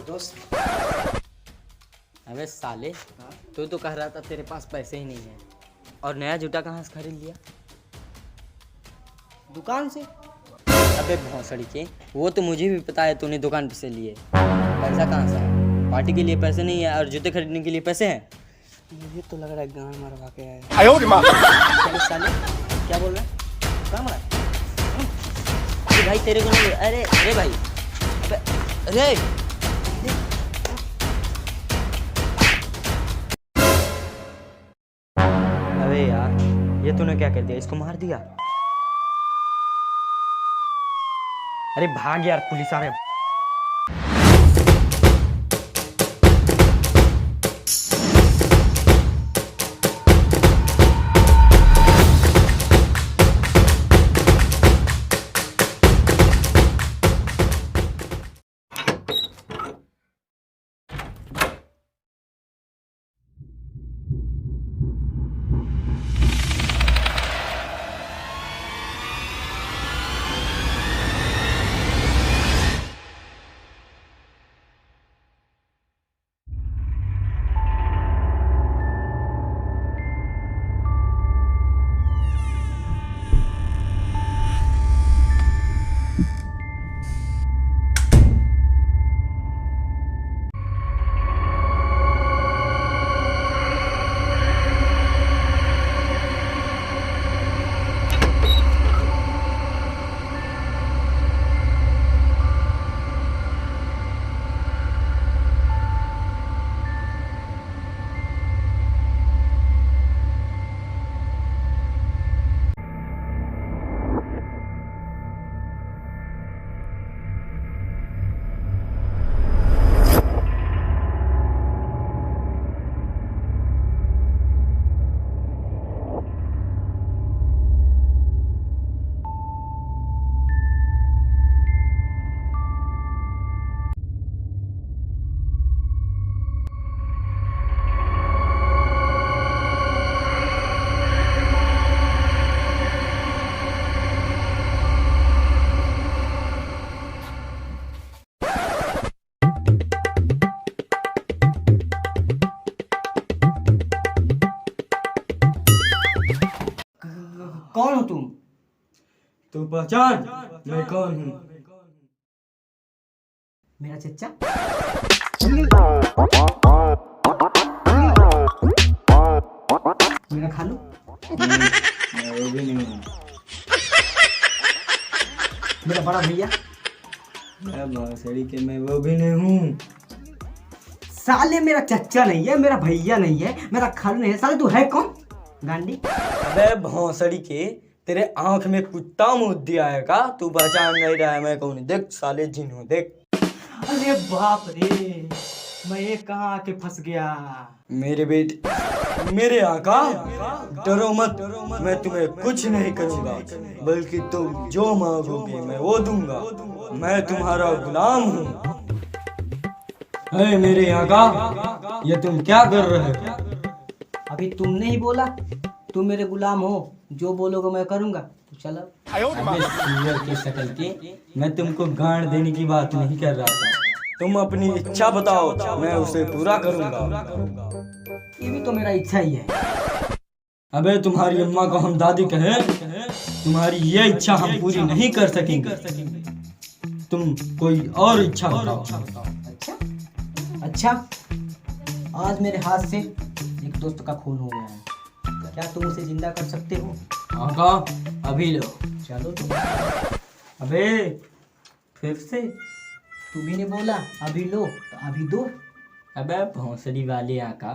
और दोस्त? अबे साले, तू तो कह रहा था तेरे पास पैसे ही नहीं है, और नया जूता कहाँ से खरीद लिया? दुकान से। अबे भौंसड़ी के, वो तो मुझे भी पता है तूने दुकान पे से लिए। पैसा कहाँ से है? पार्टी के लिए पैसे नहीं है और जूते खरीदने के लिए पैसे हैं? मुझे तो लग रहा है गांड मरवा के आया। अबे साले, क्या बोल रहा है? कहाँ मारा? अरे भाई तेरे को नहीं, अरे अरे भाई, अरे अबे यार, ये तूने क्या कर दिया? इसको मार दिया? अरे भाग यार, पुलिस आ रहे हैं। कौन हो तुम? तू पहचान मैं कौन हूँ? मेरा चच्चा? मेरा खालू? मैं वो भी नहीं हूँ। मेरा बड़ा भैया? मैं भौंसड़ी के, मैं वो भी नहीं हूँ। साले मेरा चच्चा नहीं है, मेरा भैया नहीं है, मेरा खालू नहीं है। साले तू है कौन? गांडी? अबे भौंसड़ी के, तेरे आंख में कुत्ता मुद दिया है का? तू पहचान नहीं रहा है मैं कौन हूँ? देख साले जिन हूँ, देख। अरे बाप रे, मैं ये कहाँ आके फंस गया। मेरे बेटे, मेरे आका, डरो मत, मैं तुम्हें कुछ नहीं करूँगा, बल्कि तुम जो मांगोगे मैं वो दूंगा। मैं तुम्हारा गुलाम हूँ। अरे मेरे आका, ये तुम क्या कर रहे हो? अभी तुमने ही बोला तुम मेरे गुलाम हो, जो बोलोगे मैं करूंगा। तो चलो। अबे सूअर की शक्ल के, मैं तुमको गांड देने की बात नहीं कर रहा था। तुम अपनी इच्छा बताओ, मैं उसे पूरा करूंगा। ये भी तो मेरा इच्छा ही है। अबे तुम्हारी अम्मा को हम दादी कहे, तुम्हारी ये इच्छा हम पूरी नहीं कर सकेंगे। तुम कोई और इच्छा बताओ। अच्छा अच्छा, आज मेरे हाथ से एक दोस्त का खून हो गया है, क्या तुम उसे जिंदा कर सकते हो? आका अभी लो। चलो तुम। अबे फिर से? तुम ही ने बोला अभी लो तो अभी दो। अबे भौंसड़ी वाले आका,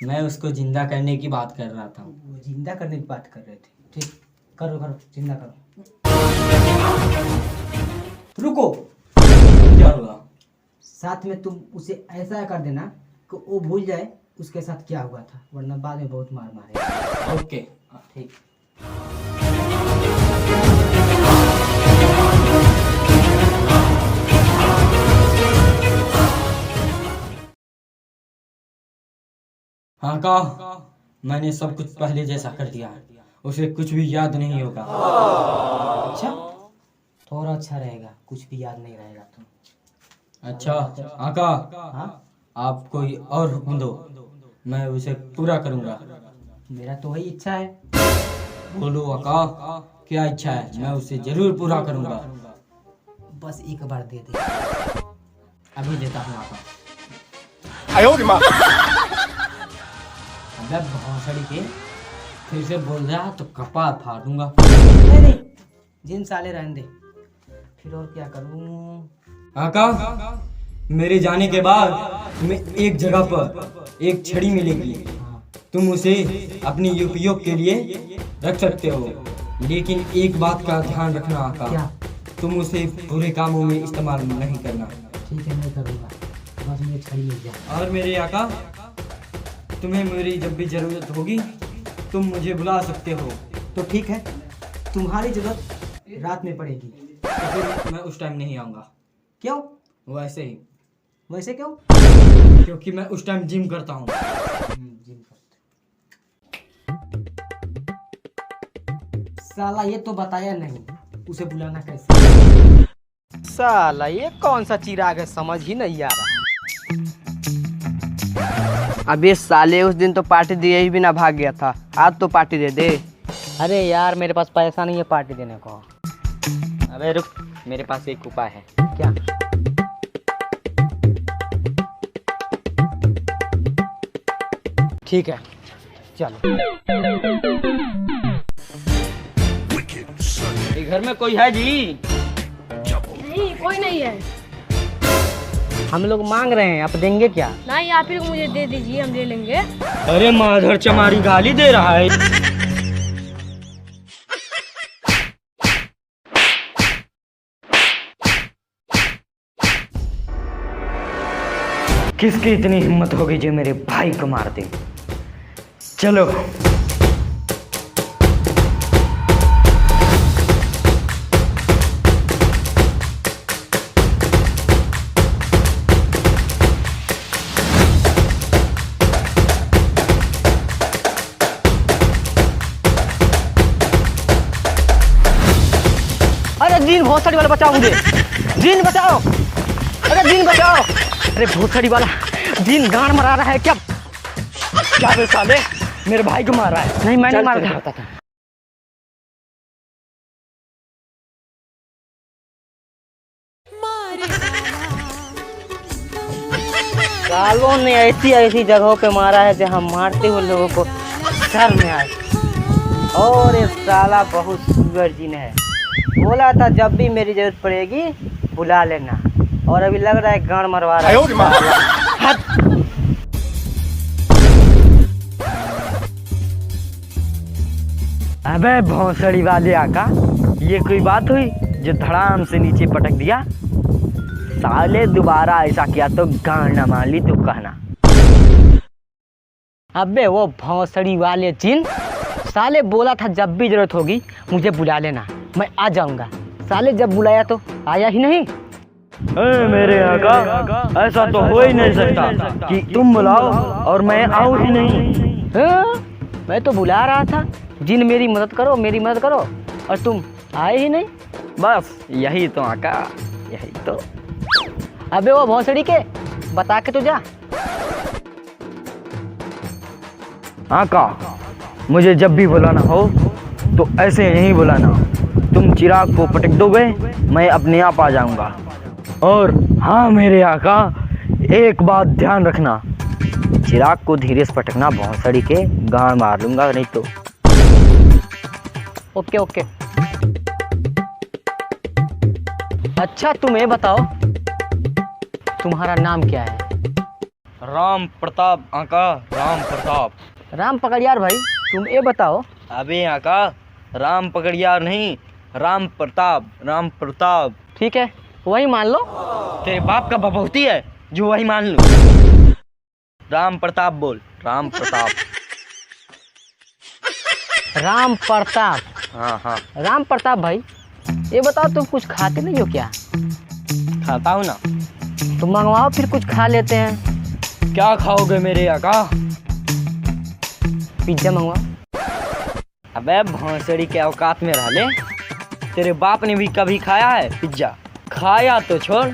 मैं उसको जिंदा करने की बात कर रहा था। वो जिंदा करने की बात कर रहे थे। ठीक, करो करो, जिंदा करो। रुको, क्या हुआ? साथ में तुम उसे ऐसा कर देना कि वो भूल जाए उसके साथ क्या हुआ था, वरना बाद में बहुत मार मारेगा। ओके ठीक। हाँ का, मैंने सब कुछ पहले जैसा कर दिया, उसे कुछ भी याद नहीं होगा। अच्छा, थोड़ा अच्छा रहेगा, कुछ भी याद नहीं रहेगा तुम। अच्छा आका, हाँ, आप कोई और हुक्म दो, मैं उसे पूरा करूंगा। मेरा तो वही इच्छा है। बोलो आका, क्या इच्छा है? मैं उसे जरूर पूरा करूंगा। बस एक बार दे दे। अभी देता हूँ आका। अबे भौंसड़ी के, फिर से बोल रहा तो कपार फाड़ दूंगा। नहीं नहीं, जिन साले रहने दे, फिर और क्या करूं। आका, मेरे जाने के बाद तुम्हें एक जगह पर एक छड़ी मिलेगी। तुम उसे अपनी उपयोग के लिए रख सकते हो, लेकिन एक बात का ध्यान रखना आका। क्या? तुम उसे बुरे कामों में इस्तेमाल नहीं करना। ठीक है, मैं करूंगा, बस मुझे छड़ी मिल जाए। और मेरे आका, तुम्हें मेरी जब भी जरूरत होगी तुम मुझे बुला सकते हो। तो ठीक है, तुम्हारी जरूरत रात में पड़ेगी। तो फिर मैं उस टाइम नहीं आऊँगा। क्यों? वैसे ही, वैसे क्यों? क्योंकि मैं उस टाइम जिम करता हूँ। जिम करते। साला ये तो बताया नहीं उसे बुलाना कैसे। साला ये कौन सा चिराग है, समझ ही नहीं आ रहा। अबे साले, उस दिन तो पार्टी दिए ही बिना भाग गया था, आज तो पार्टी दे दे। अरे यार, मेरे पास पैसा नहीं है पार्टी देने को। अबे रुक, मेरे पास एक उपाय है। क्या? ठीक है, चलो। ये घर में कोई है जी? नहीं, कोई नहीं है। हम लोग मांग रहे हैं, आप देंगे क्या? नहीं, आप ही मुझे दे दीजिए, हम ले लेंगे। अरे माधर चमारी गाली दे रहा है। किसकी इतनी हिम्मत होगी जो मेरे भाई को मार दे? चलो। अरे जीन भोसड़ी वाला बचाओ मुझे, जीन बचाओ, अरे जीन बचाओ। अरे भोसड़ी वाला जीन गांड मरा रहा है क्या? क्या बे साले, मेरे भाई को मार रहा है? नहीं, मैंने चल, मारा चल, था। सालों ने ऐसी ऐसी जगहों पे मारा है जहाँ मारते हुए लोगों को शर्म में आए। और ये साला बहुत सुगर जीन है, बोला था जब भी मेरी जरूरत पड़ेगी बुला लेना, और अभी लग रहा है गांड मरवा रहा है। अबे भौंसड़ी वाले आका, ये कोई बात हुई जो धड़ाम से नीचे पटक दिया? साले दोबारा ऐसा किया तो गांड न मान ली तू कहना। अबे वो भौंसड़ी वाले जिन, साले बोला था जब भी जरूरत होगी मुझे बुला लेना, मैं आ जाऊंगा। साले जब बुलाया तो आया ही नहीं। मेरे आका, ऐसा तो हो ही नहीं सकता कि तुम बुलाओ और मैं आऊं ही नहीं। हाँ, मैं तो बुला रहा था, जिन मेरी मदद करो, मेरी मदद करो, और तुम आए ही नहीं। बस यही तो आका, यही तो। अबे वो भौंसड़ी के, बता के तो जा। आका, मुझे जब भी बुलाना हो तो ऐसे यहीं बुलाना। तुम चिराग को पटक दोगे, मैं अपने आप आ जाऊंगा। और हाँ मेरे आका, एक बात ध्यान रखना, चिराग को धीरे से पटकना, भौंसड़ी के गांड मार लूंगा नहीं तो। Okay okay. अच्छा तुम ये बताओ, तुम्हारा नाम क्या है? राम प्रताप आका, राम प्रताप। राम पकड़ियार भाई, तुम ये बताओ। अबे आका, राम पकड़ियार नहीं, राम प्रताप, राम प्रताप। ठीक है, वही मान लो। तेरे बाप का बपौती है जो वही मान लूं। राम प्रताप बोल, राम प्रताप। राम प्रताप। हाँ हाँ, राम प्रताप भाई, ये बताओ तुम कुछ खाते नहीं हो क्या? खाता हूँ ना। तुम मंगवाओ, फिर कुछ खा लेते हैं। क्या खाओगे मेरे आका? पिज्जा मंगवाओ। अबे भौंसड़ी के औकात में रह ले। तेरे बाप ने भी कभी खाया है पिज्जा? खाया तो छोड़,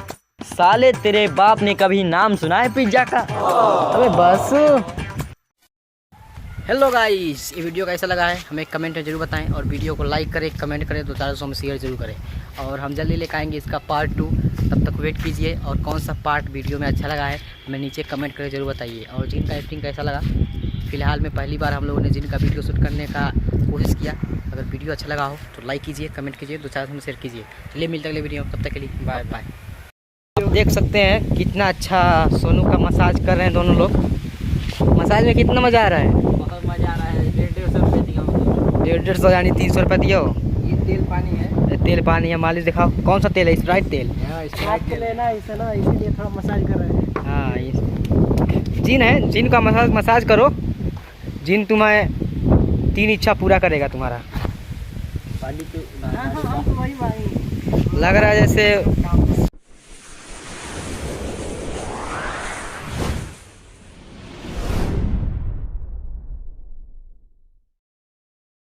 साले तेरे बाप ने कभी नाम सुना है पिज्जा का? अबे बस। हेलो गाइस, ये वीडियो कैसा लगा है हमें कमेंट में जरूर बताएं और वीडियो को लाइक करें, कमेंट करें, 2-4 में शेयर जरूर करें और हम जल्दी लेकर आएंगे इसका पार्ट 2। तब तक वेट कीजिए और कौन सा पार्ट वीडियो में अच्छा लगा है हमें नीचे कमेंट करके जरूर बताइए। और जिन का एक्टिंग कैसा लगा, फिलहाल में पहली बार हम लोगों ने जिन का वीडियो शूट करने का कोशिश किया। अगर वीडियो अच्छा लगा हो तो लाइक कीजिए, कमेंट कीजिए, 2-4 में शेयर कीजिए। चलिए मिलते अगले वीडियो, तब तक के लिए बाय बाय। आप देख सकते हैं कितना अच्छा सोनू का मसाज कर रहे हैं दोनों लोग। मसाज में कितना मज़ा आ रहा है? बहुत मजा आ रहा है। 150 रुपये दिया हूँ। 150 यानी 300 रुपये दिया हो। ये तेल पानी है। तेल पानी है, मालिश दिखाओ। कौन सा तेल है? स्प्राइट तेल। स्प्राइट तेल लेना इसे ना, इसीलिए थोड़ा मसाज कर रहे हैं। हाँ, ये जिन है, जिन का मसाज करो। जिन तुम्हें 3 इच्छा पूरा करेगा तुम्हारा। पानी तो हाँ, हम तो वही भाई। लग रहा है जैसे